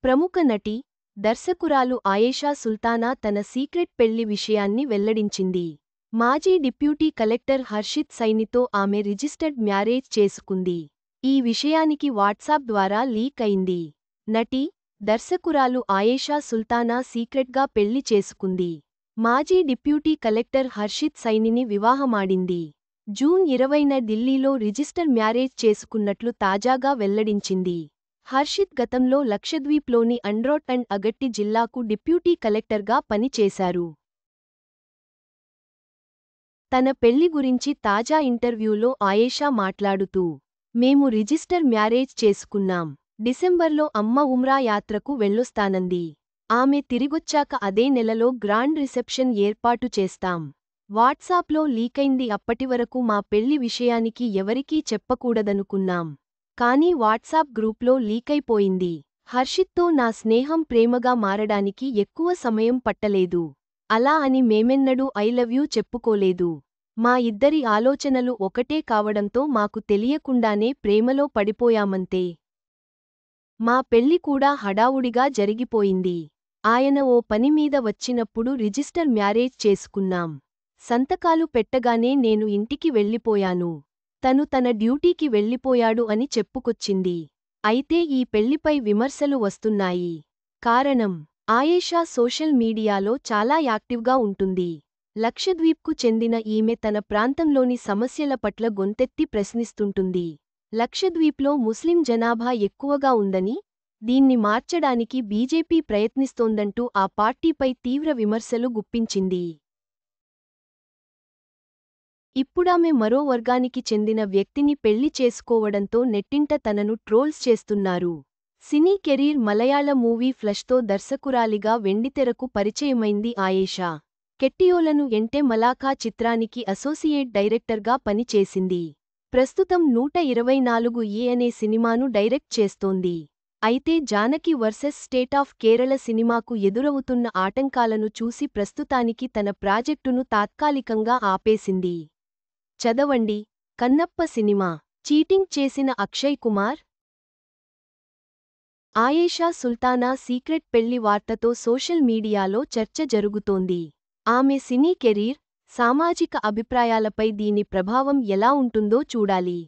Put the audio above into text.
ప్రముఖ నటి, దర్శకురాలు ఆయేషా సుల్తానా తన సీక్రెట్ పెళ్లి విషయాన్ని వెల్లడించింది. మాజీ డిప్యూటీ కలెక్టర్ హర్షిత్ సైనితో ఆమె రిజిస్టర్డ్ మ్యారేజ్ చేసుకుంది. ఈ విషయానికి వాట్సాప్ ద్వారా లీక్ అయింది. నటి, దర్శకురాలు ఆయేషా సుల్తానా సీక్రెట్గా పెళ్లి చేసుకుంది. మాజీ డిప్యూటీ కలెక్టర్ హర్షిత్ సైనిని వివాహమాడింది. జూన్ 20న ఢిల్లీలో రిజిస్టర్ మ్యారేజ్ చేసుకున్నట్లు తాజాగా వెల్లడించింది. హర్షిత్ గతంలో లక్షద్వీప్లోని అండ్రోట్ అండ్ అగట్టి జిల్లాకు డిప్యూటీ కలెక్టర్గా పనిచేశారు. తన పెళ్లి గురించి తాజా ఇంటర్వ్యూలో ఆయేషా మాట్లాడుతూ, మేము రిజిస్టర్ మ్యారేజ్ చేసుకున్నాం. డిసెంబర్లో అమ్మ ఉమ్రా యాత్రకు వెళ్ళొస్తానంది. ఆమె తిరిగొచ్చాక అదే నెలలో గ్రాండ్ రిసెప్షన్ ఏర్పాటు చేస్తాం. వాట్సాప్లో లీకైంది. అప్పటివరకు మా పెళ్లి విషయానికి ఎవరికీ చెప్పకూడదనుకున్నాం. కానీ వాట్సాప్ గ్రూప్లో లీకైపోయింది. హర్షిత్తో నా స్నేహం ప్రేమగా మారడానికి ఎక్కువ సమయం పట్టలేదు. అలా అని మేమెన్నడూ ఐ లవ్ యూ చెప్పుకోలేదు. మా ఇద్దరి ఆలోచనలు ఒకటే కావడంతో మాకు తెలియకుండానే ప్రేమలో పడిపోయామంతే. మా పెళ్లి కూడా హడావుడిగా జరిగిపోయింది. ఆయన ఓ పనిమీద వచ్చినప్పుడు రిజిస్టర్ మ్యారేజ్ చేసుకున్నాం. సంతకాలు పెట్టగానే నేను ఇంటికి వెళ్ళిపోయాను. తను తన డ్యూటీకి వెళ్ళిపోయాడు అని చెప్పుకొచ్చింది. అయితే ఈ పెళ్లిపై విమర్శలు వస్తున్నాయి. కారణం, ఆయేషా సోషల్ మీడియాలో చాలా యాక్టివ్గా ఉంటుంది. లక్షద్వీప్కు చెందిన ఈమె తన ప్రాంతంలోని సమస్యల పట్ల గొంతెత్తి ప్రశ్నిస్తుంటుంది. లక్షద్వీప్లో ముస్లిం జనాభా ఎక్కువగా ఉందని, దీన్ని మార్చడానికి బీజేపీ ప్రయత్నిస్తోందంటూ ఆ పార్టీపై తీవ్ర విమర్శలు గుప్పించింది. ఇప్పుడామె మరో వర్గానికి చెందిన వ్యక్తిని పెళ్లి చేసుకోవడంతో నెట్టింట తనను ట్రోల్స్ చేస్తున్నారు. సినీ కెరీర్ మలయాళ మూవీ ఫ్లష్తో దర్శకురాలిగా వెండితెరకు పరిచయమైంది ఆయేషా. కెట్టియోలను ఎంటె మలాకా చిత్రానికి అసోసియేట్ డైరెక్టర్గా పనిచేసింది. ప్రస్తుతం 124 అనే సినిమాను డైరెక్ట్ చేస్తోంది. అయితే Janaki versus state of Kerala సినిమాకు ఎదురవుతున్న ఆటంకాలను చూసి ప్రస్తుతానికి తన ప్రాజెక్టును తాత్కాలికంగా ఆపేసింది. చదవండి, కన్నప్ప సినిమా చీటింగ్ చేసిన అక్షయ్ కుమార్? ఆయేషా సుల్తానా సీక్రెట్ పెళ్లి వార్తతో సోషల్ మీడియాలో చర్చ జరుగుతోంది. ఆమె సినీ కెరీర్, సామాజిక అభిప్రాయాలపై దీని ప్రభావం ఎలా ఉంటుందో చూడాలి.